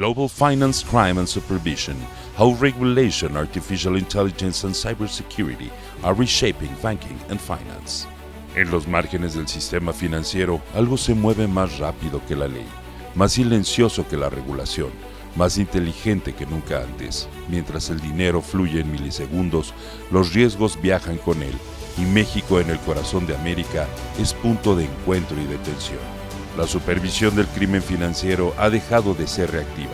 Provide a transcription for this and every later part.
Global Finance Crime and Supervision, how regulation, artificial intelligence and cybersecurity are reshaping banking and finance. En los márgenes del sistema financiero, algo se mueve más rápido que la ley, más silencioso que la regulación, más inteligente que nunca antes. Mientras el dinero fluye en milisegundos, los riesgos viajan con él, y México, en el corazón de América, es punto de encuentro y de tensión. La supervisión del crimen financiero ha dejado de ser reactiva.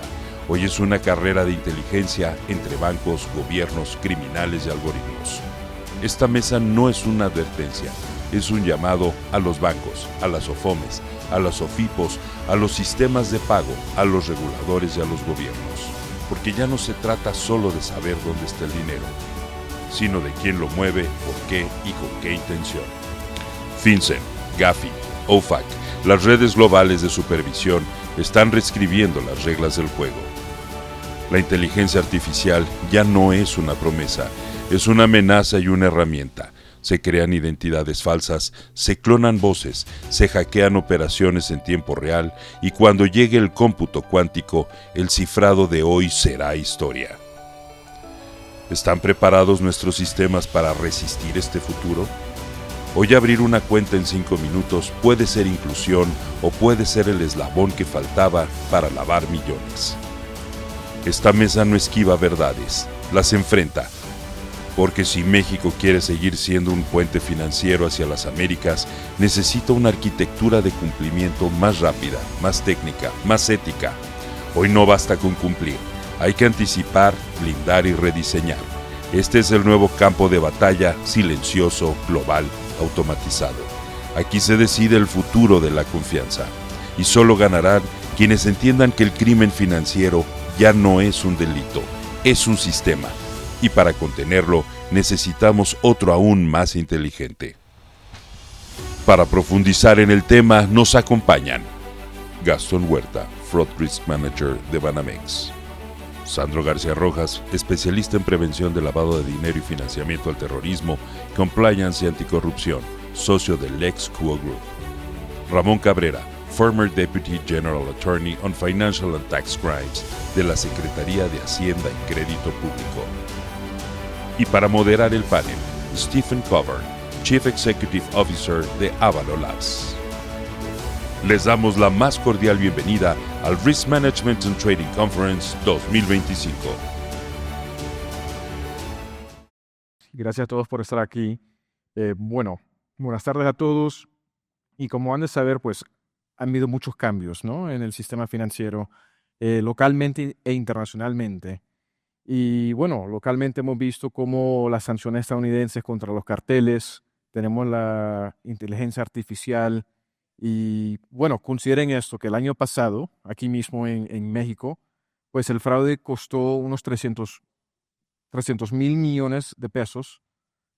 Hoy es una carrera de inteligencia entre bancos, gobiernos, criminales y algoritmos. Esta mesa no es una advertencia, es un llamado a los bancos, a las OFOMES, a las OFIPOS, a los sistemas de pago, a los reguladores y a los gobiernos. Porque ya no se trata solo de saber dónde está el dinero, sino de quién lo mueve, por qué y con qué intención. FinCEN, Gafi, OFAC, las redes globales de supervisión están reescribiendo las reglas del juego. La inteligencia artificial ya no es una promesa, es una amenaza y una herramienta. Se crean identidades falsas, se clonan voces, se hackean operaciones en tiempo real y cuando llegue el cómputo cuántico, el cifrado de hoy será historia. ¿Están preparados nuestros sistemas para resistir este futuro? Hoy abrir una cuenta en 5 minutos puede ser inclusión o puede ser el eslabón que faltaba para lavar millones. Esta mesa no esquiva verdades, las enfrenta. Porque si México quiere seguir siendo un puente financiero hacia las Américas, necesita una arquitectura de cumplimiento más rápida, más técnica, más ética. Hoy no basta con cumplir, hay que anticipar, blindar y rediseñar. Este es el nuevo campo de batalla, silencioso, global, automatizado. Aquí se decide el futuro de la confianza. Y solo ganarán quienes entiendan que el crimen financiero ya no es un delito, es un sistema. Y para contenerlo, necesitamos otro aún más inteligente. Para profundizar en el tema, nos acompañan Gastón Huerta, Fraud Risk Manager de Banamex; Sandro García Rojas, especialista en prevención de lavado de dinero y financiamiento al terrorismo, compliance y anticorrupción, socio del Lex Quo Group; Ramón Cabrera, former Deputy General Attorney on Financial and Tax Crimes de la Secretaría de Hacienda y Crédito Público. Y para moderar el panel, Stephen Cover, Chief Executive Officer de Avalo Labs. Les damos la más cordial bienvenida al Risk Management and Trading Conference 2025. Gracias a todos por estar aquí. Buenas tardes a todos. Y como han de saber, pues han habido muchos cambios, ¿no?, en el sistema financiero, localmente e internacionalmente. Y bueno, localmente hemos visto cómo las sanciones estadounidenses contra los carteles, tenemos la inteligencia artificial y bueno, consideren esto, que el año pasado, aquí mismo en México, pues el fraude costó unos 300 mil millones de pesos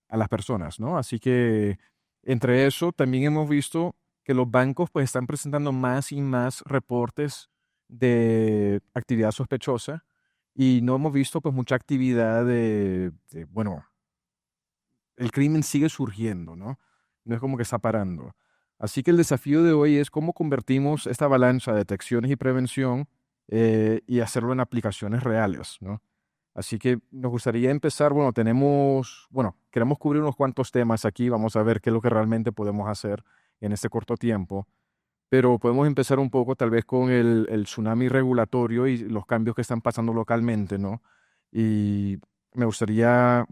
a las personas, ¿no? Así que entre eso también hemos visto que los bancos pues están presentando más y más reportes de actividad sospechosa. Y no hemos visto pues mucha actividad el crimen sigue surgiendo, ¿no? No es como que está parando. Así que el desafío de hoy es cómo convertimos esta balanza de detecciones y prevención y hacerlo en aplicaciones reales, ¿no? Así que nos gustaría empezar, queremos cubrir unos cuantos temas aquí, vamos a ver qué es lo que realmente podemos hacer en este corto tiempo. Pero podemos empezar un poco tal vez con el tsunami regulatorio y los cambios que están pasando localmente, ¿no? Y me gustaría,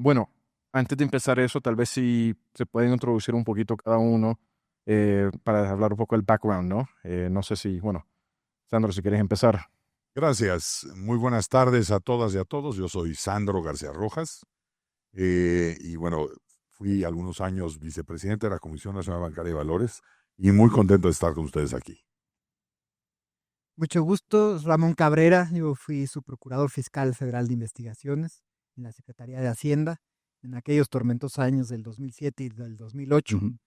antes de empezar eso, tal vez si se pueden introducir un poquito cada uno para hablar un poco del background, ¿no? No sé si, Sandro, si quieres empezar. Gracias. Muy buenas tardes a todas y a todos. Yo soy Sandro García Rojas fui algunos años vicepresidente de la Comisión Nacional Bancaria de Valores y muy contento de estar con ustedes aquí. Mucho gusto, Ramón Cabrera. Yo fui su procurador fiscal federal de investigaciones en la Secretaría de Hacienda en aquellos tormentosos años del 2007 y del 2008. Ujú.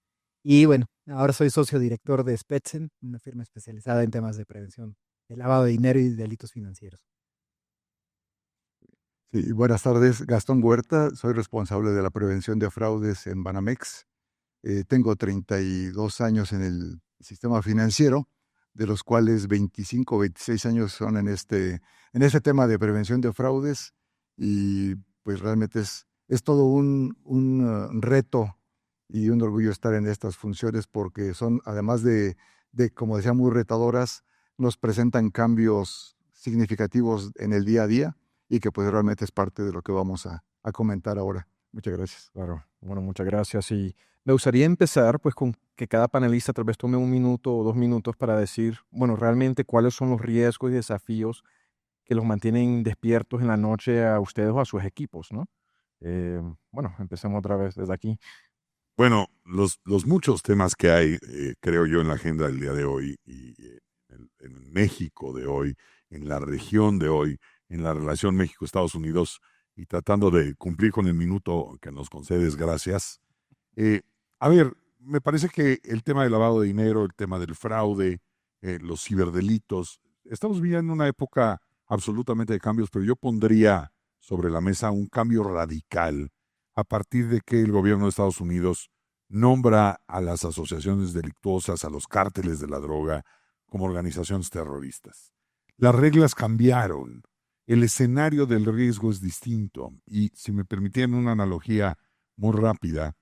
Y bueno, ahora soy socio director de Spetzen, una firma especializada en temas de prevención de lavado de dinero y delitos financieros. Sí, buenas tardes, Gastón Huerta, soy responsable de la prevención de fraudes en Banamex. Tengo 32 años en el sistema financiero, de los cuales 25 o 26 años son en este tema de prevención de fraudes, y pues realmente es todo un reto y un orgullo estar en estas funciones, porque son, además de como decía, muy retadoras, nos presentan cambios significativos en el día a día, y que pues realmente es parte de lo que vamos a comentar ahora. Muchas gracias. Claro, bueno, muchas gracias. Y me gustaría empezar pues con que cada panelista tal vez tome 1 minuto o 2 minutos para decir, bueno, realmente cuáles son los riesgos y desafíos que los mantienen despiertos en la noche a ustedes o a sus equipos, ¿no? Bueno, empecemos otra vez desde aquí. Bueno, los muchos temas que hay, creo yo, en la agenda del día de hoy y en México de hoy, en la región de hoy, en la relación México-Estados Unidos, y tratando de cumplir con el minuto que nos concedes, gracias. A ver, me parece que el tema del lavado de dinero, el tema del fraude, los ciberdelitos, estamos viviendo una época absolutamente de cambios, pero yo pondría sobre la mesa un cambio radical a partir de que el gobierno de Estados Unidos nombra a las asociaciones delictuosas, a los cárteles de la droga, como organizaciones terroristas. Las reglas cambiaron, el escenario del riesgo es distinto, y si me permitieran una analogía muy rápida,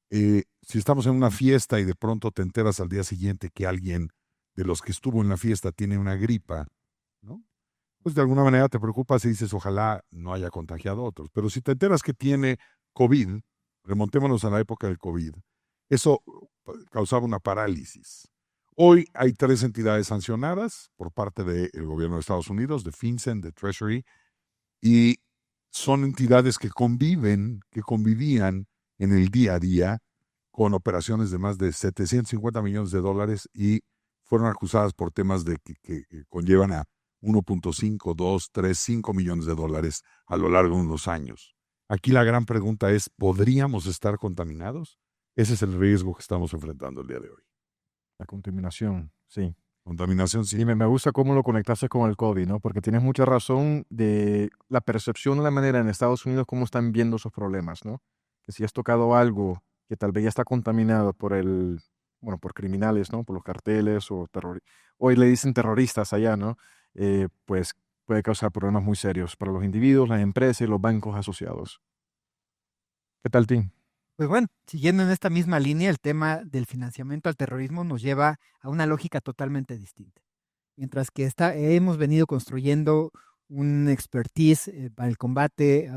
si estamos en una fiesta y de pronto te enteras al día siguiente que alguien de los que estuvo en la fiesta tiene una gripa, ¿no? Pues de alguna manera te preocupas y dices, ojalá no haya contagiado a otros. Pero si te enteras que tiene COVID, remontémonos a la época del COVID, eso causaba una parálisis. Hoy hay 3 entidades sancionadas por parte del gobierno de Estados Unidos, de FinCEN, de Treasury, y son entidades que convivían en el día a día con operaciones de más de $750 millones y fueron acusadas por temas de que conllevan a 1.5, 2, 3, 5 millones de dólares a lo largo de unos años. Aquí la gran pregunta es, ¿podríamos estar contaminados? Ese es el riesgo que estamos enfrentando el día de hoy. La contaminación, sí. Contaminación, sí. Y me gusta cómo lo conectaste con el COVID, ¿no? Porque tienes mucha razón de la percepción de la manera en Estados Unidos cómo están viendo esos problemas, ¿no? Que si has tocado algo que tal vez ya está contaminado por por criminales, ¿no? Por los carteles o hoy le dicen terroristas allá, ¿no? Pues puede causar problemas muy serios para los individuos, las empresas y los bancos asociados. ¿Qué tal, Tim? Pues bueno, siguiendo en esta misma línea, el tema del financiamiento al terrorismo nos lleva a una lógica totalmente distinta. Mientras que hemos venido construyendo un expertise para el combate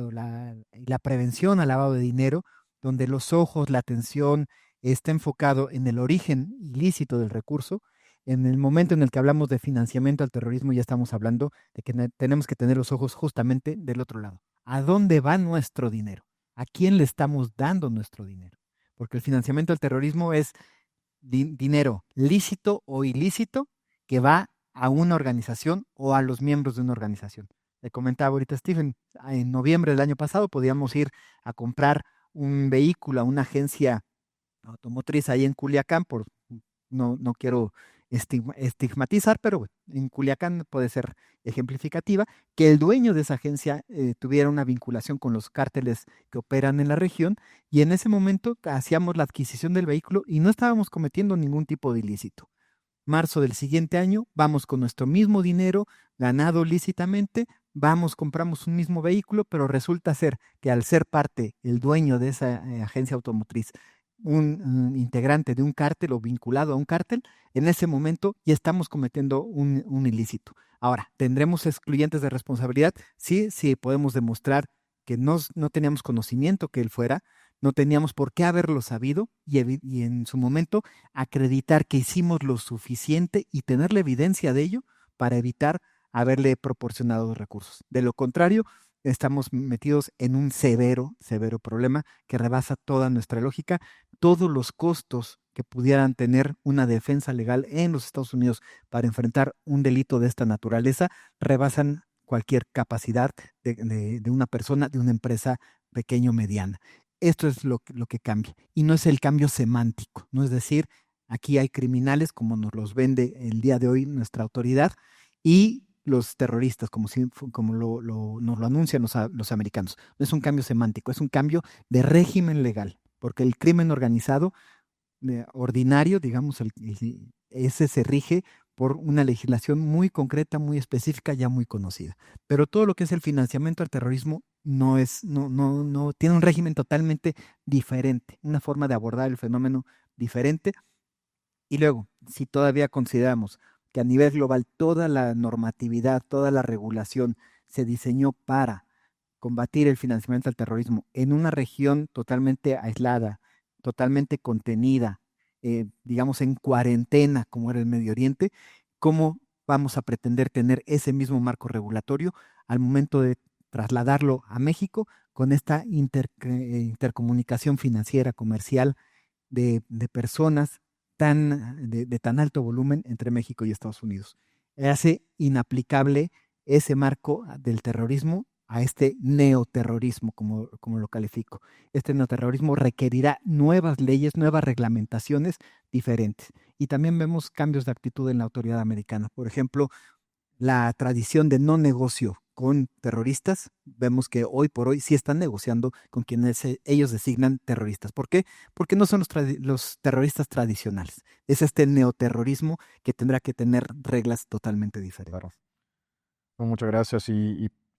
y la prevención al lavado de dinero, donde los ojos, la atención está enfocado en el origen ilícito del recurso. En el momento en el que hablamos de financiamiento al terrorismo, ya estamos hablando de que tenemos que tener los ojos justamente del otro lado. ¿A dónde va nuestro dinero? ¿A quién le estamos dando nuestro dinero? Porque el financiamiento al terrorismo es dinero lícito o ilícito que va a una organización o a los miembros de una organización. Le comentaba ahorita Stephen, en noviembre del año pasado podíamos ir a comprar un vehículo a una agencia automotriz ahí en Culiacán, no quiero estigmatizar, pero bueno, en Culiacán puede ser ejemplificativa, que el dueño de esa agencia tuviera una vinculación con los cárteles que operan en la región, y en ese momento hacíamos la adquisición del vehículo y no estábamos cometiendo ningún tipo de ilícito. Marzo del siguiente año, vamos con nuestro mismo dinero ganado lícitamente, compramos un mismo vehículo, pero resulta ser que al ser parte, el dueño de esa agencia automotriz, un integrante de un cártel o vinculado a un cártel, en ese momento ya estamos cometiendo un ilícito. Ahora, ¿tendremos excluyentes de responsabilidad? Sí, podemos demostrar que no teníamos conocimiento que él fuera, no teníamos por qué haberlo sabido y en su momento acreditar que hicimos lo suficiente y tener la evidencia de ello para evitar haberle proporcionado los recursos. De lo contrario, estamos metidos en un severo problema que rebasa toda nuestra lógica. Todos los costos que pudieran tener una defensa legal en los Estados Unidos para enfrentar un delito de esta naturaleza rebasan cualquier capacidad de una persona, de una empresa pequeña o mediana. Esto es lo que cambia. Y no es el cambio semántico. No es decir, aquí hay criminales como nos los vende el día de hoy nuestra autoridad y los terroristas, como nos lo anuncian los americanos. No es un cambio semántico, es un cambio de régimen legal, porque el crimen organizado ordinario, digamos, ese se rige por una legislación muy concreta, muy específica, ya muy conocida. Pero todo lo que es el financiamiento al terrorismo no tiene un régimen totalmente diferente, una forma de abordar el fenómeno diferente. Y luego, si todavía consideramos que a nivel global toda la normatividad, toda la regulación se diseñó para combatir el financiamiento al terrorismo en una región totalmente aislada, totalmente contenida, digamos en cuarentena, como era el Medio Oriente, ¿cómo vamos a pretender tener ese mismo marco regulatorio al momento de trasladarlo a México con esta intercomunicación financiera, comercial de personas de tan alto volumen entre México y Estados Unidos? Hace inaplicable ese marco del terrorismo a este neoterrorismo, como lo califico. Este neoterrorismo requerirá nuevas leyes, nuevas reglamentaciones diferentes. Y también vemos cambios de actitud en la autoridad americana. Por ejemplo, la tradición de no negocio con terroristas, vemos que hoy por hoy sí están negociando con quienes ellos designan terroristas. ¿Por qué? Porque no son los terroristas tradicionales. Es este neoterrorismo que tendrá que tener reglas totalmente diferentes. Claro. Bueno, muchas gracias.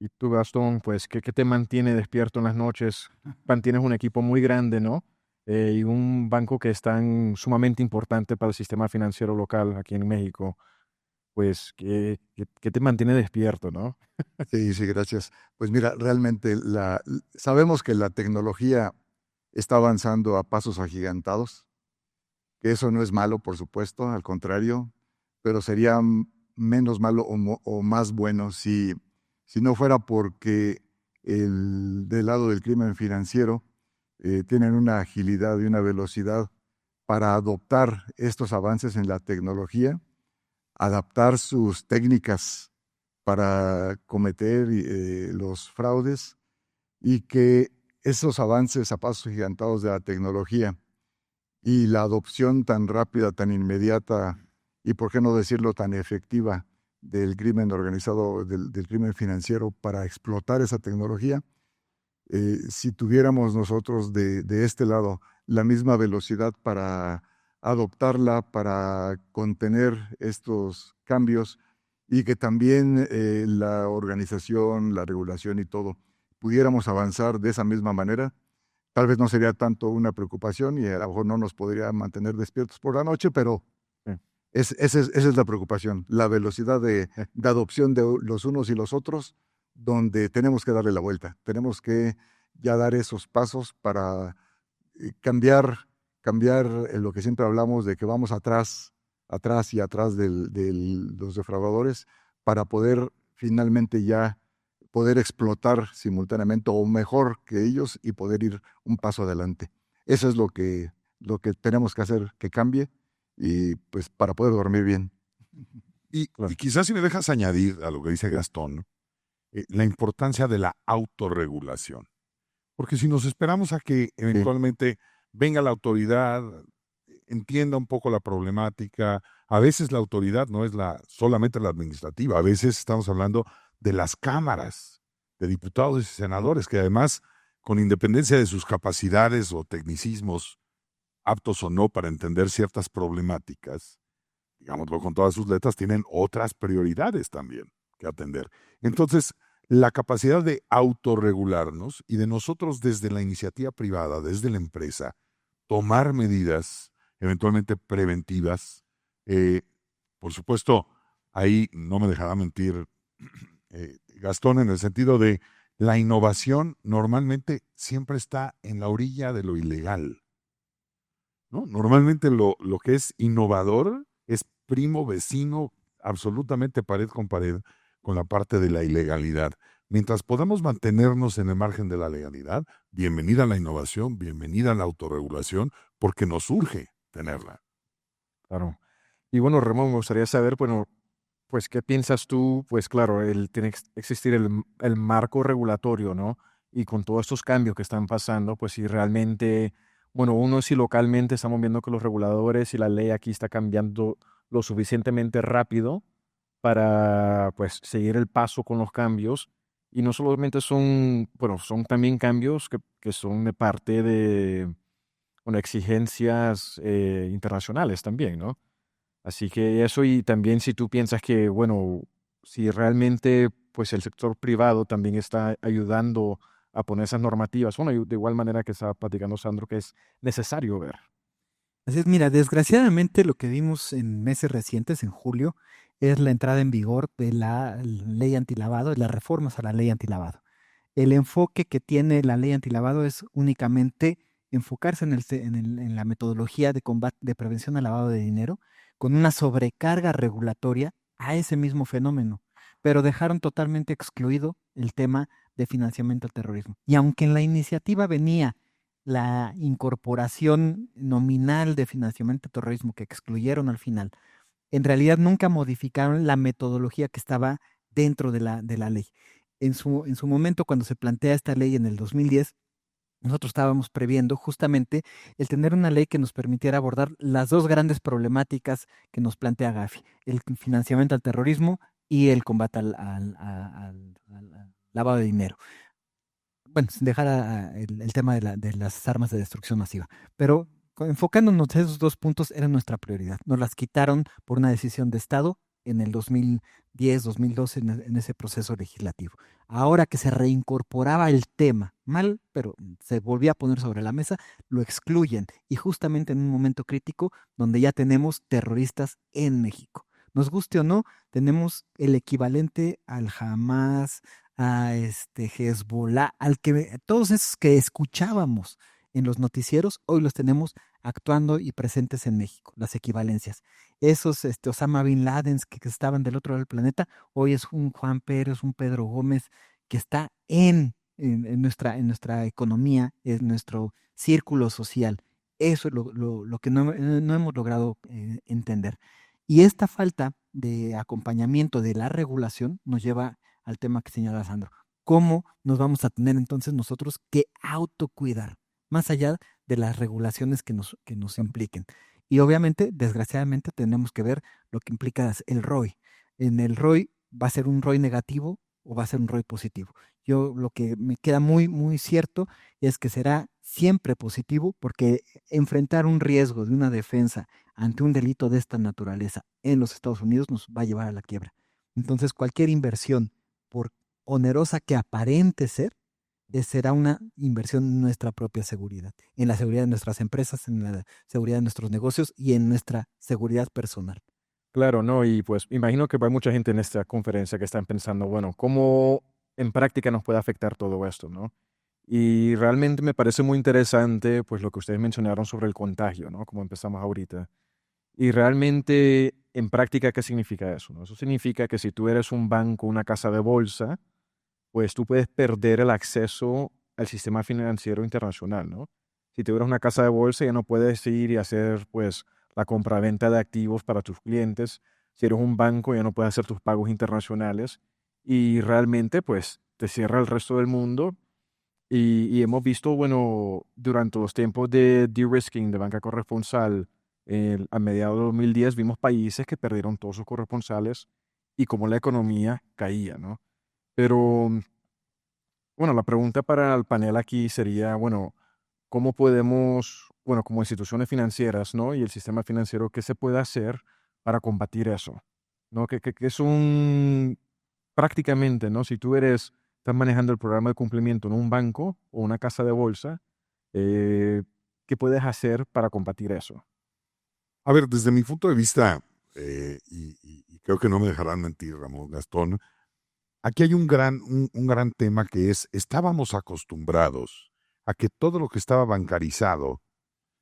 Y tú, Gastón, pues, ¿qué te mantiene despierto en las noches? Mantienes un equipo muy grande, ¿no? Y un banco que es tan sumamente importante para el sistema financiero local aquí en México. Pues, ¿qué te mantiene despierto, no? Sí, sí, gracias. Pues mira, realmente sabemos que la tecnología está avanzando a pasos agigantados, que eso no es malo, por supuesto, al contrario, pero sería menos malo o más bueno si no fuera porque del lado del crimen financiero tienen una agilidad y una velocidad para adoptar estos avances en la tecnología, adaptar sus técnicas para cometer los fraudes, y que esos avances a pasos gigantados de la tecnología y la adopción tan rápida, tan inmediata y, por qué no decirlo, tan efectiva del crimen organizado, del crimen financiero para explotar esa tecnología, si tuviéramos nosotros de este lado la misma velocidad para adoptarla, para contener estos cambios, y que también la organización, la regulación y todo pudiéramos avanzar de esa misma manera, tal vez no sería tanto una preocupación y a lo mejor no nos podría mantener despiertos por la noche, pero Sí. esa es la preocupación, la velocidad de adopción de los unos y los otros, donde tenemos que darle la vuelta, tenemos que ya dar esos pasos para cambiar lo que siempre hablamos de que vamos atrás y atrás de los defraudadores, para poder finalmente ya poder explotar simultáneamente o mejor que ellos y poder ir un paso adelante. Eso es lo que tenemos que hacer que cambie, y pues para poder dormir bien. Y quizás si me dejas añadir a lo que dice Gastón, la importancia de la autorregulación. Porque si nos esperamos a que eventualmente venga la autoridad, entienda un poco la problemática, a veces la autoridad no es solamente la administrativa, a veces estamos hablando de las cámaras de diputados y senadores, que además, con independencia de sus capacidades o tecnicismos, aptos o no para entender ciertas problemáticas, digámoslo con todas sus letras, tienen otras prioridades también que atender. Entonces, la capacidad de autorregularnos y de nosotros desde la iniciativa privada, desde la empresa, tomar medidas eventualmente preventivas. Por supuesto, ahí no me dejará mentir Gastón, en el sentido de la innovación normalmente siempre está en la orilla de lo ilegal, ¿no? Normalmente lo que es innovador es primo, vecino, absolutamente pared con la parte de la ilegalidad. Mientras podamos mantenernos en el margen de la legalidad, bienvenida a la innovación, bienvenida a la autorregulación, porque nos urge tenerla. Claro. Y bueno, Ramón, me gustaría saber, bueno, pues, ¿qué piensas tú? Pues claro, tiene que existir el marco regulatorio, ¿no? Y con todos estos cambios que están pasando, pues si realmente, bueno, uno si localmente estamos viendo que los reguladores y la ley aquí está cambiando lo suficientemente rápido para, pues, seguir el paso con los cambios. Y no solamente son, bueno, son también cambios que son de parte de, bueno, exigencias internacionales también, ¿no? Así que eso, y también si tú piensas que, bueno, si realmente pues el sector privado también está ayudando a poner esas normativas, bueno, y de igual manera que estaba platicando Sandro, que es necesario ver. Así es, mira, desgraciadamente lo que vimos en meses recientes, en julio, es la entrada en vigor de la ley antilavado, de las reformas a la ley antilavado. El enfoque que tiene la ley antilavado es únicamente enfocarse en la metodología de combate, de prevención al lavado de dinero, con una sobrecarga regulatoria a ese mismo fenómeno, pero dejaron totalmente excluido el tema de financiamiento al terrorismo. Y aunque en la iniciativa venía la incorporación nominal de financiamiento al terrorismo que excluyeron al final, en realidad nunca modificaron la metodología que estaba dentro de la ley. En su momento, cuando se plantea esta ley en el 2010, nosotros estábamos previendo justamente el tener una ley que nos permitiera abordar las dos grandes problemáticas que nos plantea Gafi, el financiamiento al terrorismo y el combate al lavado de dinero. Bueno, sin dejar el tema de las armas de destrucción masiva, pero enfocándonos en esos dos puntos era nuestra prioridad. Nos las quitaron por una decisión de Estado en el 2010, 2012, en ese proceso legislativo. Ahora que se reincorporaba el tema, mal, pero se volvía a poner sobre la mesa, lo excluyen y justamente en un momento crítico donde ya tenemos terroristas en México. Nos guste o no, tenemos el equivalente al Hamas, a Hezbollah, todos esos que escuchábamos en los noticieros, hoy los tenemos actuando y presentes en México, las equivalencias. Esos Osama Bin Laden que estaban del otro lado del planeta, hoy es un Juan Pérez, un Pedro Gómez, que está en nuestra economía, en nuestro círculo social. Eso es lo que no hemos logrado entender. Y esta falta de acompañamiento de la regulación nos lleva al tema que señala Sandro. ¿Cómo nos vamos a tener entonces nosotros que autocuidar, más allá de las regulaciones que nos impliquen? Y obviamente, desgraciadamente, tenemos que ver lo que implica el ROI. En el ROI, ¿va a ser un ROI negativo o va a ser un ROI positivo? Yo lo que me queda muy, muy cierto es que será siempre positivo, porque enfrentar un riesgo de una defensa ante un delito de esta naturaleza en los Estados Unidos nos va a llevar a la quiebra. Entonces, cualquier inversión, por onerosa que aparente ser, será una inversión en nuestra propia seguridad, en la seguridad de nuestras empresas, en la seguridad de nuestros negocios y en nuestra seguridad personal. Claro, ¿no? Y pues imagino que hay mucha gente en esta conferencia que están pensando, bueno, ¿cómo en práctica nos puede afectar todo esto, ¿no? Y realmente me parece muy interesante, pues lo que ustedes mencionaron sobre el contagio, ¿no? Como empezamos ahorita. Y realmente, en práctica, ¿qué significa eso, no? Eso significa que si tú eres un banco, una casa de bolsa, pues tú puedes perder el acceso al sistema financiero internacional, ¿no? Si tú eres una casa de bolsa, ya no puedes ir y hacer, pues, la compraventa de activos para tus clientes. Si eres un banco, ya no puedes hacer tus pagos internacionales. Y realmente, pues, te cierra el resto del mundo. Y hemos visto, bueno, durante los tiempos de de-risking, de banca corresponsal, a mediados de 2010, vimos países que perdieron todos sus corresponsales y cómo la economía caía, ¿no? Pero, bueno, la pregunta para el panel aquí sería, bueno, ¿cómo podemos, bueno, como instituciones financieras, ¿no? Y el sistema financiero, ¿qué se puede hacer para combatir eso? ¿No? Que es un, prácticamente, ¿no? Si tú estás manejando el programa de cumplimiento en un banco o una casa de bolsa, eh, ¿qué puedes hacer para combatir eso? A ver, desde mi punto de vista, y creo que no me dejarán mentir, Ramón, Gastón, aquí hay un gran tema que es, estábamos acostumbrados a que todo lo que estaba bancarizado,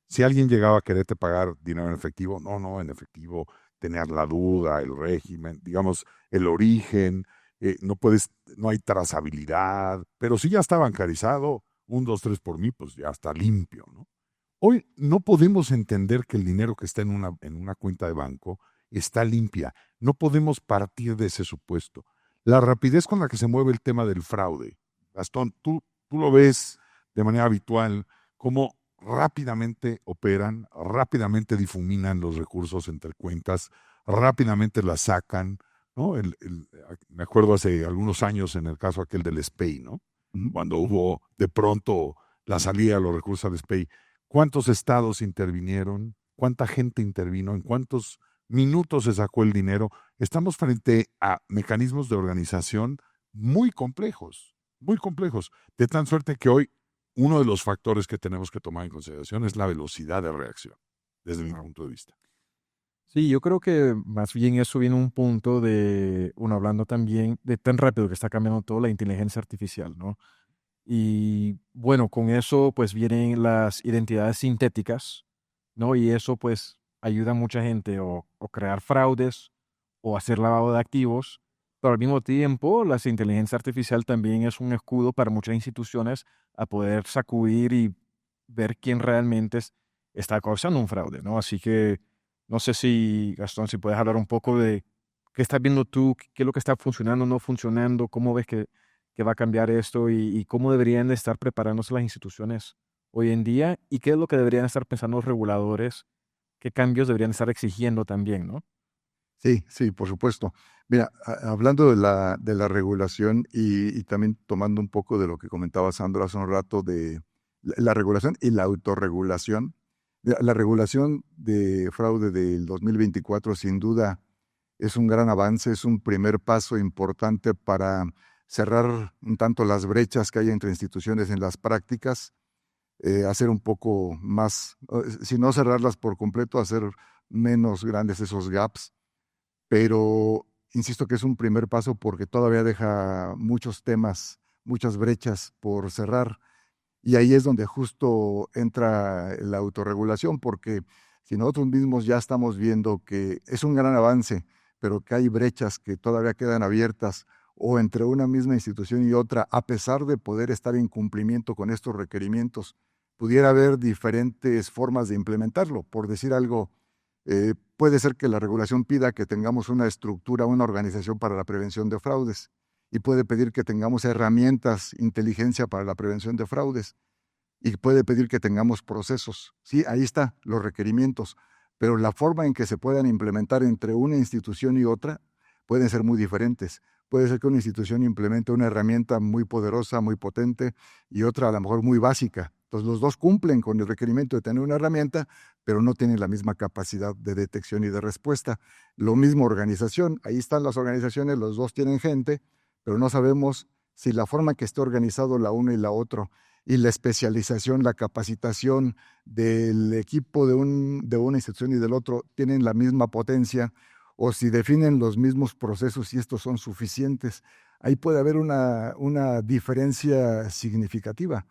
si alguien llegaba a quererte pagar dinero en efectivo, no, en efectivo, tener la duda, el régimen, digamos, el origen, no hay trazabilidad, pero si ya está bancarizado, 1, 2, 3 por mí, pues ya está limpio, ¿no? Hoy no podemos entender que el dinero que está en una cuenta de banco está limpia. No podemos partir de ese supuesto. La rapidez con la que se mueve el tema del fraude. Gastón, tú lo ves de manera habitual, cómo rápidamente operan, rápidamente difuminan los recursos entre cuentas, rápidamente las sacan, ¿no? Me acuerdo hace algunos años en el caso aquel del SPEI, ¿no? Cuando hubo de pronto la salida de los recursos al SPEI. ¿Cuántos estados intervinieron? ¿Cuánta gente intervino? ¿En cuántos minutos se sacó el dinero. Estamos frente a mecanismos de organización muy complejos, de tal suerte que hoy uno de los factores que tenemos que tomar en consideración es la velocidad de reacción, desde mi punto de vista. Sí, yo creo que más bien eso viene a un punto de, uno hablando también de tan rápido que está cambiando todo la inteligencia artificial, ¿no? Y bueno, con eso pues vienen las identidades sintéticas, ¿no? Y eso pues ayuda a mucha gente o crear fraudes o hacer lavado de activos, pero al mismo tiempo la inteligencia artificial también es un escudo para muchas instituciones a poder sacudir y ver quién realmente está causando un fraude, ¿no? Así que no sé si, Gastón, si puedes hablar un poco de qué estás viendo tú, qué es lo que está funcionando, no funcionando, cómo ves que va a cambiar esto y cómo deberían de estar preparándose las instituciones hoy en día y qué es lo que deberían estar pensando los reguladores, qué cambios deberían estar exigiendo también, ¿no? Sí, sí, por supuesto. Mira, hablando de la regulación y también tomando un poco de lo que comentaba Sandro hace un rato de la regulación y la autorregulación. Mira, la regulación de fraude del 2024 sin duda es un gran avance, es un primer paso importante para cerrar un tanto las brechas que hay entre instituciones en las prácticas, hacer un poco más, si no cerrarlas por completo, hacer menos grandes esos gaps, pero insisto que es un primer paso porque todavía deja muchos temas, muchas brechas por cerrar. Y ahí es donde justo entra la autorregulación, porque si nosotros mismos ya estamos viendo que es un gran avance, pero que hay brechas que todavía quedan abiertas, o entre una misma institución y otra, a pesar de poder estar en cumplimiento con estos requerimientos, pudiera haber diferentes formas de implementarlo. Por decir algo, puede ser que la regulación pida que tengamos una estructura, una organización para la prevención de fraudes, y puede pedir que tengamos herramientas, inteligencia para la prevención de fraudes, y puede pedir que tengamos procesos. Sí, ahí está, los requerimientos, pero la forma en que se puedan implementar entre una institución y otra pueden ser muy diferentes. Puede ser que una institución implemente una herramienta muy poderosa, muy potente, y otra a lo mejor muy básica. Entonces los dos cumplen con el requerimiento de tener una herramienta, pero no tienen la misma capacidad de detección y de respuesta. Lo mismo organización, ahí están las organizaciones, los dos tienen gente, pero no sabemos si la forma en que esté organizado la una y la otra, y la especialización, la capacitación del equipo de una institución y del otro tienen la misma potencia, o si definen los mismos procesos y estos son suficientes. Ahí puede haber una diferencia significativa.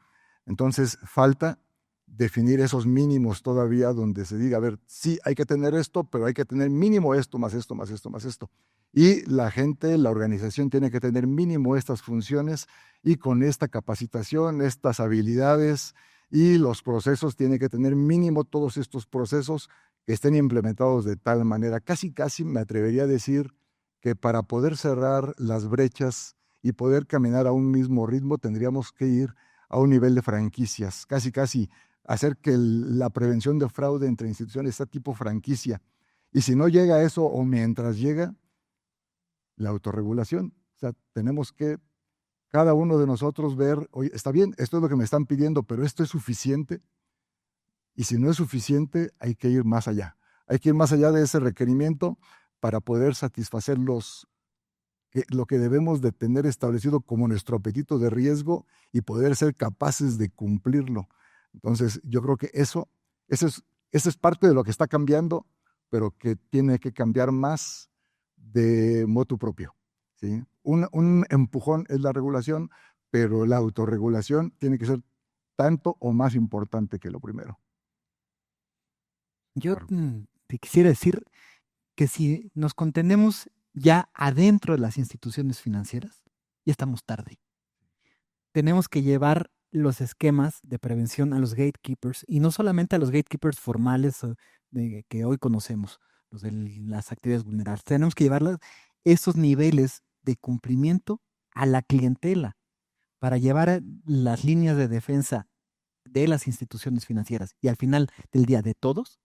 Entonces, falta definir esos mínimos todavía donde se diga, a ver, sí, hay que tener esto, pero hay que tener mínimo esto, más esto, más esto, más esto. Y la gente, la organización tiene que tener mínimo estas funciones y con esta capacitación, estas habilidades y los procesos, tiene que tener mínimo todos estos procesos que estén implementados de tal manera. Casi, casi me atrevería a decir que para poder cerrar las brechas y poder caminar a un mismo ritmo, tendríamos que ir a un nivel de franquicias, casi, casi hacer que la prevención de fraude entre instituciones sea tipo franquicia. Y si no llega a eso o mientras llega, la autorregulación. O sea, tenemos que cada uno de nosotros ver, oye, está bien, esto es lo que me están pidiendo, pero esto es suficiente. Y si no es suficiente, hay que ir más allá. Hay que ir más allá de ese requerimiento para poder satisfacer lo que debemos de tener establecido como nuestro apetito de riesgo y poder ser capaces de cumplirlo. Entonces, yo creo que eso es parte de lo que está cambiando, pero que tiene que cambiar más de motu propio, ¿sí? Un empujón es la regulación, pero la autorregulación tiene que ser tanto o más importante que lo primero. Yo Claro. te quisiera decir que si nos contenemos ya adentro de las instituciones financieras, ya estamos tarde. Tenemos que llevar los esquemas de prevención a los gatekeepers, y no solamente a los gatekeepers formales que hoy conocemos, los de las actividades vulnerables. Tenemos que llevar esos niveles de cumplimiento a la clientela para llevar las líneas de defensa de las instituciones financieras y al final del día de todos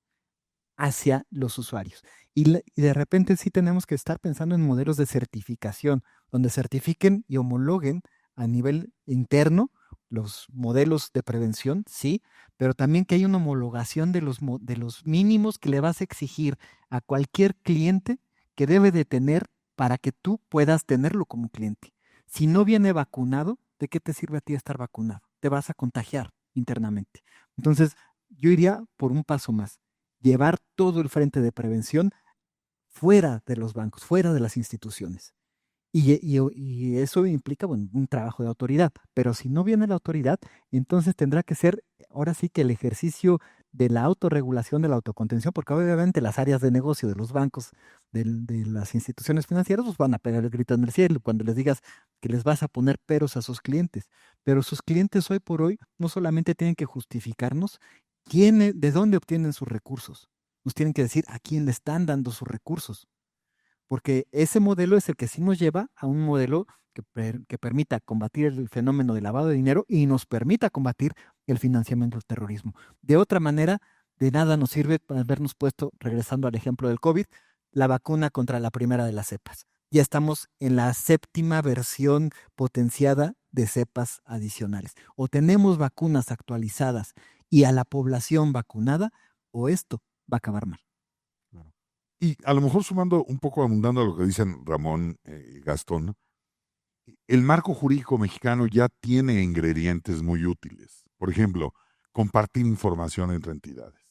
hacia los usuarios. Y de repente sí tenemos que estar pensando en modelos de certificación, donde certifiquen y homologuen a nivel interno los modelos de prevención, sí, pero también que hay una homologación de los mínimos que le vas a exigir a cualquier cliente que debe de tener para que tú puedas tenerlo como cliente. Si no viene vacunado, ¿de qué te sirve a ti estar vacunado? Te vas a contagiar internamente. Entonces, yo iría por un paso más, llevar todo el frente de prevención fuera de los bancos, fuera de las instituciones. Y eso implica, bueno, un trabajo de autoridad, pero si no viene la autoridad, entonces tendrá que ser ahora sí que el ejercicio de la autorregulación, de la autocontención, porque obviamente las áreas de negocio de los bancos, de las instituciones financieras, pues van a pegar el grito en el cielo cuando les digas que les vas a poner peros a sus clientes. Pero sus clientes hoy por hoy no solamente tienen que justificarnos de dónde obtienen sus recursos, nos tienen que decir a quién le están dando sus recursos porque ese modelo es el que sí nos lleva a un modelo que permita combatir el fenómeno de lavado de dinero y nos permita combatir el financiamiento del terrorismo. De otra manera, de nada nos sirve para habernos puesto, regresando al ejemplo del COVID, la vacuna contra la primera de las cepas. Ya estamos en la 7ª versión potenciada de cepas adicionales. O tenemos vacunas actualizadas y a la población vacunada, o esto va a acabar mal. Y a lo mejor sumando un poco, abundando a lo que dicen Ramón y Gastón, el marco jurídico mexicano ya tiene ingredientes muy útiles. Por ejemplo, compartir información entre entidades.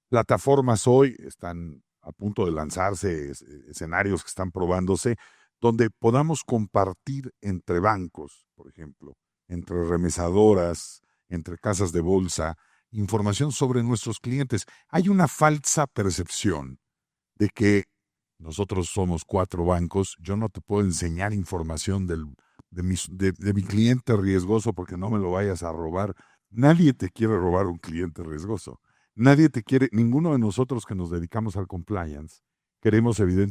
Plataformas hoy están a punto de lanzarse, escenarios que están probándose, donde podamos compartir entre bancos, por ejemplo, entre remesadoras, entre casas de bolsa, información sobre nuestros clientes. Hay una falsa percepción de que nosotros somos 4 bancos, yo no te puedo enseñar información de mi cliente riesgoso porque no me lo vayas a robar. Nadie te quiere robar un cliente riesgoso. Nadie te quiere, ninguno de nosotros que nos dedicamos al compliance,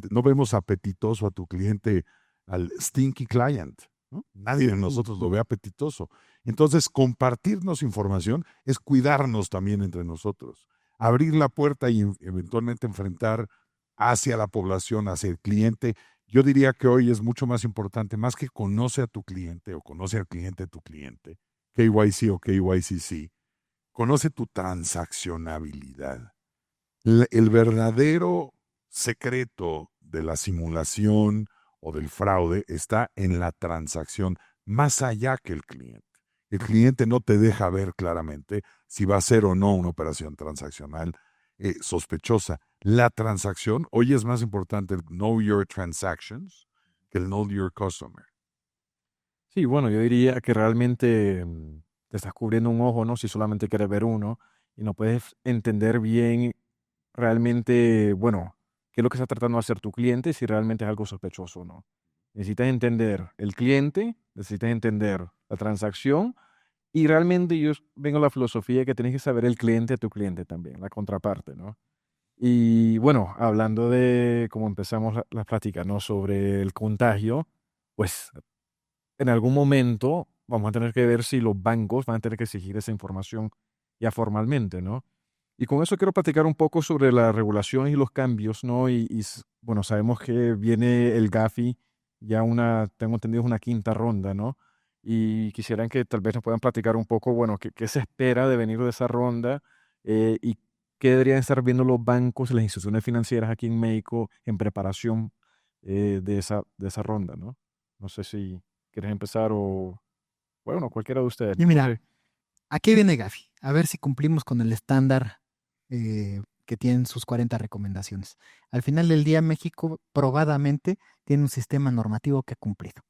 no vemos apetitoso a tu cliente, al stinky client, ¿no? Nadie de nosotros lo ve apetitoso. Entonces, compartirnos información es cuidarnos también entre nosotros. Abrir la puerta y eventualmente enfrentar hacia la población, hacia el cliente. Yo diría que hoy es mucho más importante, más que conoce a tu cliente o conoce al cliente de tu cliente, KYC o KYCC, conoce tu transaccionabilidad. El verdadero secreto de la simulación o del fraude está en la transacción, más allá que el cliente. El cliente no te deja ver claramente si va a ser o no una operación transaccional sospechosa. La transacción, hoy es más importante el Know Your Transactions que el Know Your Customer. Sí, bueno, yo diría que realmente te estás cubriendo un ojo, ¿no? Si solamente quieres ver uno y no puedes entender bien realmente, bueno, qué es lo que está tratando de hacer tu cliente, si realmente es algo sospechoso o no. Necesitas entender el cliente, necesitas entender la transacción y realmente yo vengo a la filosofía que tienes que saber el cliente de tu cliente también, la contraparte, ¿no? Y bueno, hablando de cómo empezamos la plática, ¿no? Sobre el contagio, pues en algún momento vamos a tener que ver si los bancos van a tener que exigir esa información ya formalmente, ¿no? Y con eso quiero platicar un poco sobre la regulación y los cambios, ¿no? Bueno, sabemos que viene el GAFI, ya tengo entendido, es una 5ª ronda, ¿no? Y quisieran que tal vez nos puedan platicar un poco, bueno, qué se espera de venir de esa ronda y qué deberían estar viendo los bancos y las instituciones financieras aquí en México en preparación de esa ronda, ¿no? No sé si quieres empezar o, bueno, cualquiera de ustedes. Y No mira, sé. ¿a qué viene Gafi? A ver si cumplimos con el estándar que tienen sus 40 recomendaciones. Al final del día, México probadamente tiene un sistema normativo que ha cumplido.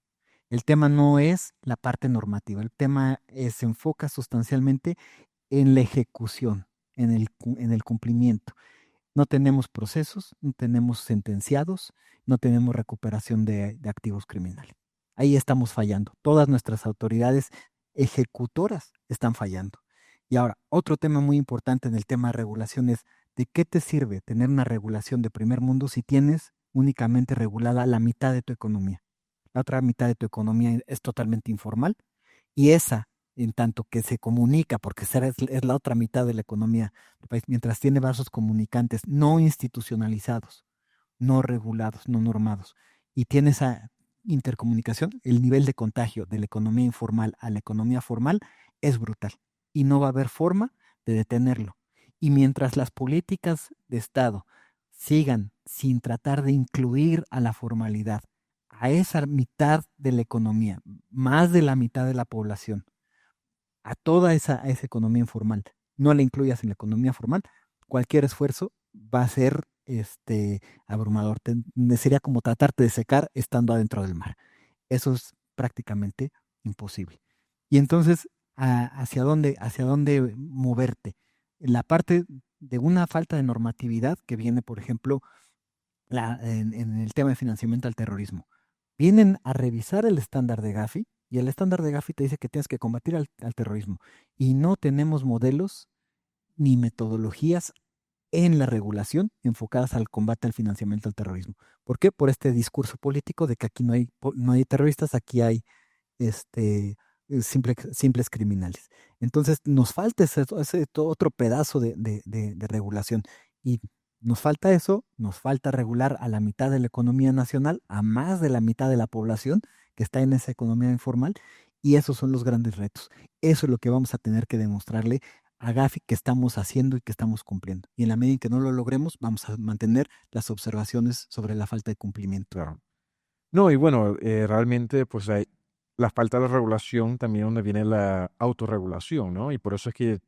El tema no es la parte normativa, el tema se enfoca sustancialmente en la ejecución, en el cumplimiento. No tenemos procesos, no tenemos sentenciados, no tenemos recuperación de activos criminales. Ahí estamos fallando. Todas nuestras autoridades ejecutoras están fallando. Y ahora, otro tema muy importante en el tema de regulación es, ¿de qué te sirve tener una regulación de primer mundo si tienes únicamente regulada la mitad de tu economía? La otra mitad de tu economía es totalmente informal y esa, en tanto que se comunica, porque es la otra mitad de la economía del país, mientras tiene vasos comunicantes no institucionalizados, no regulados, no normados, y tienes intercomunicación, el nivel de contagio de la economía informal a la economía formal es brutal y no va a haber forma de detenerlo. Y mientras las políticas de Estado sigan sin tratar de incluir a la formalidad, a esa mitad de la economía, más de la mitad de la población, a toda esa economía informal, no la incluyas en la economía formal, cualquier esfuerzo va a ser abrumador. Sería como tratarte de secar estando adentro del mar. Eso es prácticamente imposible. Y entonces, hacia dónde moverte? La parte de una falta de normatividad que viene, por ejemplo, en el tema de financiamiento al terrorismo. Vienen a revisar el estándar de Gafi y el estándar de Gafi te dice que tienes que combatir al terrorismo. Y no tenemos modelos ni metodologías en la regulación enfocadas al combate al financiamiento al terrorismo. ¿Por qué? Por este discurso político de que aquí no hay terroristas, aquí hay simples criminales. Entonces nos falta ese otro pedazo de regulación. Y nos falta eso, nos falta regular a la mitad de la economía nacional, a más de la mitad de la población que está en esa economía informal, y esos son los grandes retos. Eso es lo que vamos a tener que demostrarle a Gafi que estamos haciendo y que estamos cumpliendo. Y en la medida en que no lo logremos, vamos a mantener las observaciones sobre la falta de cumplimiento. Claro. No, y bueno, realmente pues hay la falta de regulación también donde viene la autorregulación, ¿no? Y por eso es que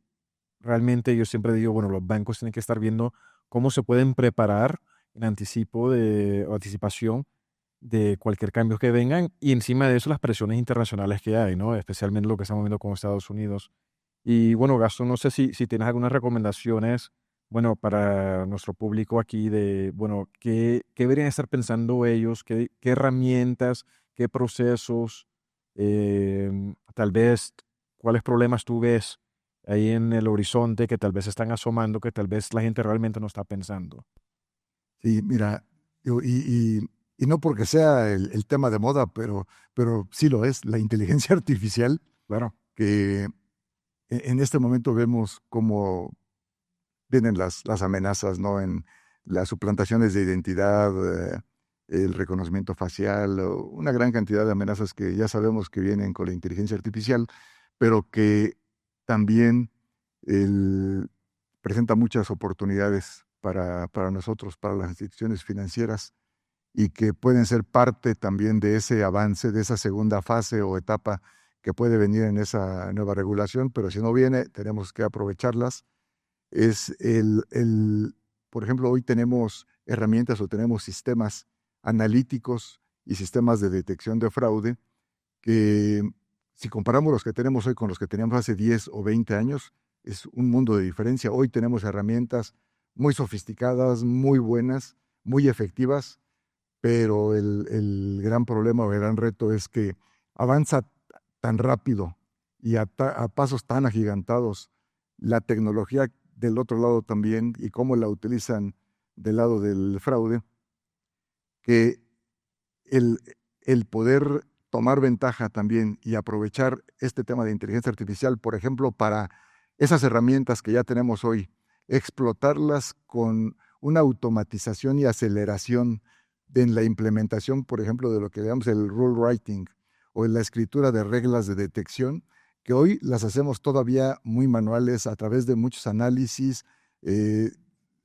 realmente yo siempre digo, bueno, los bancos tienen que estar viendo cómo se pueden preparar en o anticipación de cualquier cambio que vengan y encima de eso las presiones internacionales que hay, ¿no? Especialmente lo que estamos viendo con Estados Unidos. Y bueno, Gastón, no sé si tienes algunas recomendaciones, bueno, para nuestro público aquí de, bueno, qué deberían estar pensando ellos, qué herramientas, qué procesos, tal vez cuáles problemas tú ves ahí en el horizonte que tal vez están asomando, que tal vez la gente realmente no está pensando. Sí, mira, y no porque sea el tema de moda, pero sí lo es, la inteligencia artificial, Claro, que en este momento vemos cómo vienen las amenazas, ¿no? En las suplantaciones de identidad, el reconocimiento facial, una gran cantidad de amenazas que ya sabemos que vienen con la inteligencia artificial, pero que también el- presenta muchas oportunidades para nosotros, para las instituciones financieras, y que pueden ser parte también de ese avance, de esa segunda fase o etapa que puede venir en esa nueva regulación, pero si no viene, tenemos que aprovecharlas. Es por ejemplo, hoy tenemos herramientas o tenemos sistemas analíticos y sistemas de detección de fraude que, si comparamos los que tenemos hoy con los que teníamos hace 10 o 20 años, es un mundo de diferencia. Hoy tenemos herramientas muy sofisticadas, muy buenas, muy efectivas, pero el gran problema o el gran reto es que avanza tan rápido y a pasos tan agigantados la tecnología del otro lado también y cómo la utilizan del lado del fraude, que el, el poder tomar ventaja también y aprovechar este tema de inteligencia artificial, por ejemplo, para esas herramientas que ya tenemos hoy, explotarlas con una automatización y aceleración en la implementación, por ejemplo, de lo que llamamos el rule writing o en la escritura de reglas de detección, que hoy las hacemos todavía muy manuales a través de muchos análisis, eh,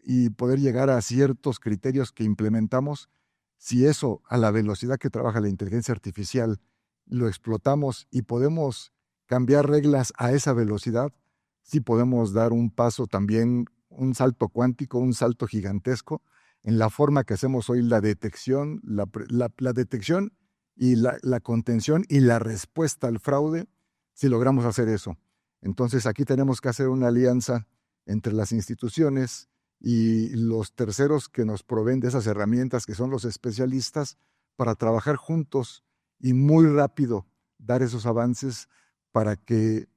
y poder llegar a ciertos criterios que implementamos. Si eso, a la velocidad que trabaja la inteligencia artificial, lo explotamos y podemos cambiar reglas a esa velocidad, sí podemos dar un paso también, un salto cuántico, un salto gigantesco en la forma que hacemos hoy la detección, la detección y la contención y la respuesta al fraude, si logramos hacer eso. Entonces aquí tenemos que hacer una alianza entre las instituciones y los terceros que nos proveen de esas herramientas, que son los especialistas, para trabajar juntos y muy rápido dar esos avances para que,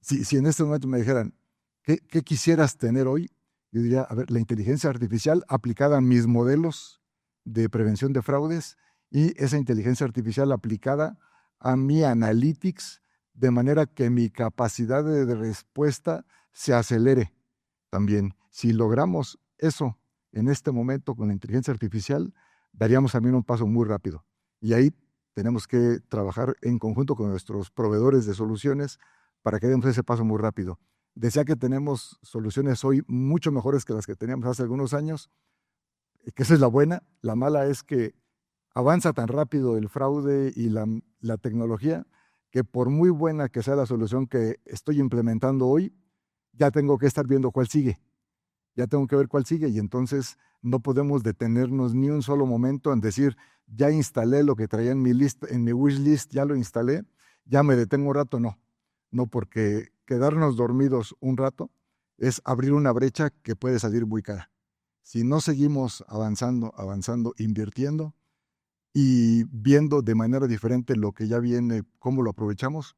si en este momento me dijeran, ¿qué quisieras tener hoy? Yo diría, a ver, la inteligencia artificial aplicada a mis modelos de prevención de fraudes y esa inteligencia artificial aplicada a mi analytics, de manera que mi capacidad de respuesta se acelere también. Si logramos eso en este momento con la inteligencia artificial, daríamos también un paso muy rápido. Y ahí tenemos que trabajar en conjunto con nuestros proveedores de soluciones para que demos ese paso muy rápido. Decía que tenemos soluciones hoy mucho mejores que las que teníamos hace algunos años, que esa es la buena. La mala es que avanza tan rápido el fraude y la tecnología que por muy buena que sea la solución que estoy implementando hoy, ya tengo que estar viendo cuál sigue. Ya tengo que ver cuál sigue y entonces no podemos detenernos ni un solo momento en decir, ya instalé lo que traía en mi lista, en mi wish list, ya lo instalé, ya me detengo un rato. No, porque quedarnos dormidos un rato es abrir una brecha que puede salir muy cara. Si no seguimos avanzando, invirtiendo y viendo de manera diferente lo que ya viene, cómo lo aprovechamos,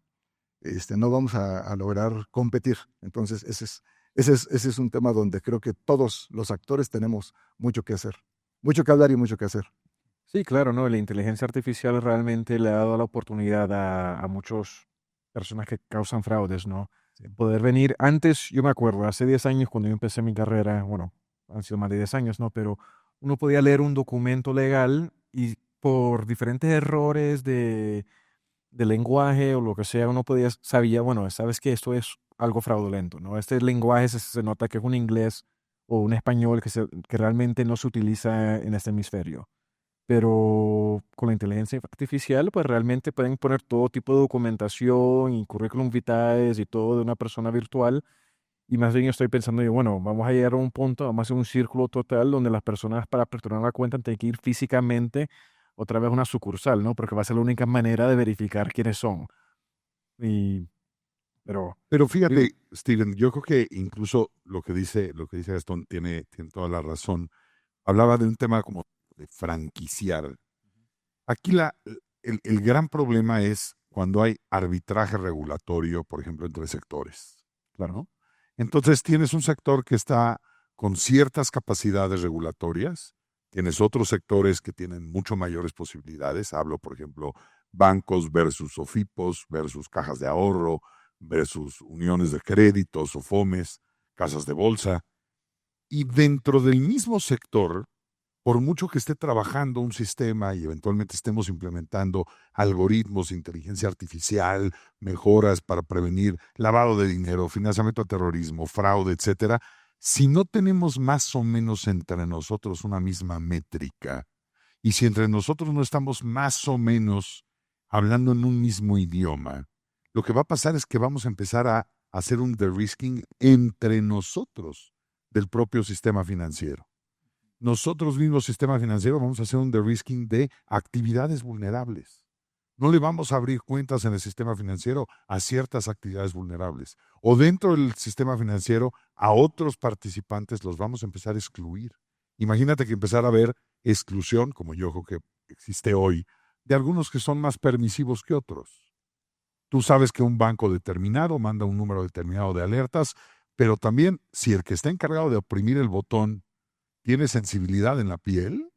no vamos a lograr competir. Entonces, ese es un tema donde creo que todos los actores tenemos mucho que hacer, mucho que hablar y mucho que hacer. Sí, claro, ¿no? La inteligencia artificial realmente le ha dado la oportunidad a muchas personas que causan fraudes, ¿no? Sí. Poder venir, antes, yo me acuerdo, hace 10 años cuando yo empecé mi carrera, bueno, han sido más de 10 años, ¿no? Pero uno podía leer un documento legal y por diferentes errores de lenguaje o lo que sea, uno sabía, bueno, sabes que esto es algo fraudulento, ¿no? Este lenguaje se nota que es un inglés o un español que realmente no se utiliza en este hemisferio. Pero con la inteligencia artificial, pues realmente pueden poner todo tipo de documentación y currículum vitae y todo de una persona virtual. Y más bien yo estoy pensando, yo, bueno, vamos a llegar a un punto, vamos a hacer un círculo total donde las personas para aperturar la cuenta tienen que ir físicamente otra vez a una sucursal, ¿no? Porque va a ser la única manera de verificar quiénes son. Y, pero, Pero digo, fíjate, Steven, yo creo que incluso lo que dice Gastón tiene toda la razón. Hablaba de un tema como de franquiciar. Aquí el gran problema es cuando hay arbitraje regulatorio, por ejemplo, entre sectores. claro, ¿No? Entonces tienes un sector que está con ciertas capacidades regulatorias, tienes otros sectores que tienen mucho mayores posibilidades. Hablo, por ejemplo, bancos versus OFIPOS versus cajas de ahorro versus uniones de créditos o FOMES, casas de bolsa. Y dentro del mismo sector, por mucho que esté trabajando un sistema y eventualmente estemos implementando algoritmos de inteligencia artificial, mejoras para prevenir lavado de dinero, financiamiento de terrorismo, fraude, etcétera, si no tenemos más o menos entre nosotros una misma métrica y si entre nosotros no estamos más o menos hablando en un mismo idioma, lo que va a pasar es que vamos a empezar a hacer un de-risking entre nosotros del propio sistema financiero. Nosotros mismos, sistema financiero, vamos a hacer un de-risking de actividades vulnerables. No le vamos a abrir cuentas en el sistema financiero a ciertas actividades vulnerables. O dentro del sistema financiero, a otros participantes los vamos a empezar a excluir. Imagínate que empezar a haber exclusión, como yo creo que existe hoy, de algunos que son más permisivos que otros. Tú sabes que un banco determinado manda un número determinado de alertas, pero también si el que está encargado de oprimir el botón tiene sensibilidad en la piel,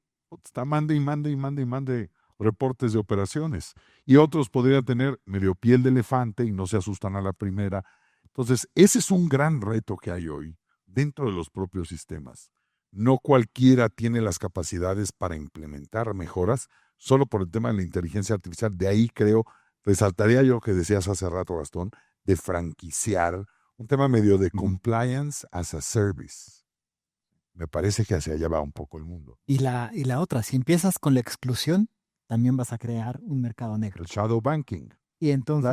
está mande y mande y mande y mande reportes de operaciones. Y otros podrían tener medio piel de elefante y no se asustan a la primera. Entonces, ese es un gran reto que hay hoy dentro de los propios sistemas. No cualquiera tiene las capacidades para implementar mejoras solo por el tema de la inteligencia artificial. De ahí creo, resaltaría yo lo que decías hace rato, Gastón, de franquiciar, un tema medio de compliance as a service. Me parece que hacia allá va un poco el mundo. Y la otra, si empiezas con la exclusión, también vas a crear un mercado negro. El shadow banking. Y entonces,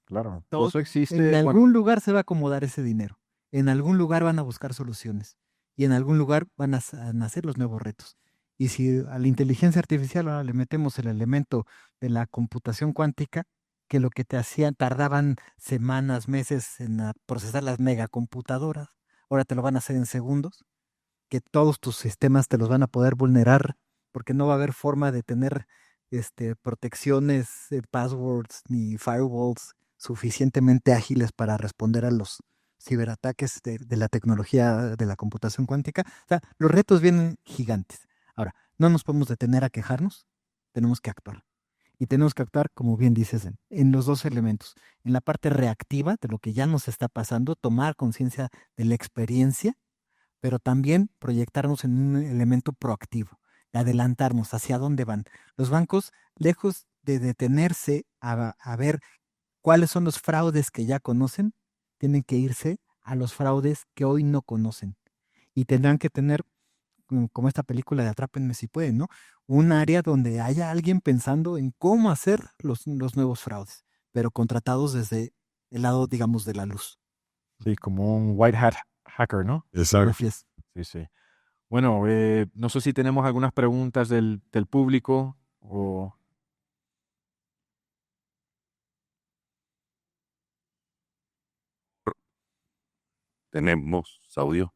claro. Por todos- eso existe, en bueno, algún lugar se va a acomodar ese dinero. En algún lugar van a buscar soluciones. Y en algún lugar van a nacer los nuevos retos. Y si a la inteligencia artificial ahora le metemos el elemento de la computación cuántica, que lo que te hacían, tardaban semanas, meses en procesar las megacomputadoras, ahora te lo van a hacer en segundos, que todos tus sistemas te los van a poder vulnerar, porque no va a haber forma de tener protecciones, passwords ni firewalls suficientemente ágiles para responder a los ciberataques de la tecnología de la computación cuántica. O sea, los retos vienen gigantes. Ahora, no nos podemos detener a quejarnos, tenemos que actuar. Y tenemos que actuar, como bien dices, en los dos elementos. En la parte reactiva de lo que ya nos está pasando, tomar conciencia de la experiencia, pero también proyectarnos en un elemento proactivo, de adelantarnos hacia dónde van. Los bancos, lejos de detenerse a ver cuáles son los fraudes que ya conocen, tienen que irse a los fraudes que hoy no conocen. Y tendrán que tener, como esta película de Atrápenme si pueden, ¿no? Un área donde haya alguien pensando en cómo hacer los nuevos fraudes, pero contratados desde el lado, digamos, de la luz. Sí, como un white hat hacker, ¿no? Exacto. Así es. Sí, sí. Bueno, no sé si tenemos algunas preguntas del público o... Tenemos audio.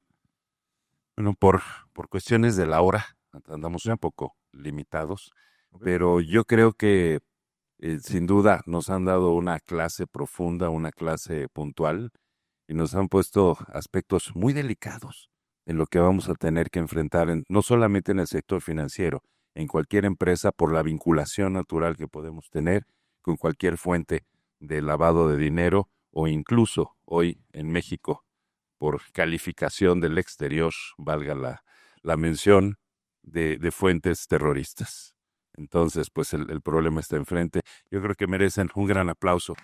Bueno, por cuestiones de la hora, andamos un poco limitados, pero yo creo que sin duda nos han dado una clase profunda, una clase puntual, y nos han puesto aspectos muy delicados en lo que vamos a tener que enfrentar, no solamente en el sector financiero, en cualquier empresa por la vinculación natural que podemos tener con cualquier fuente de lavado de dinero o incluso hoy en México por calificación del exterior, valga la mención, de fuentes terroristas. Entonces, pues el problema está enfrente. Yo creo que merecen un gran aplauso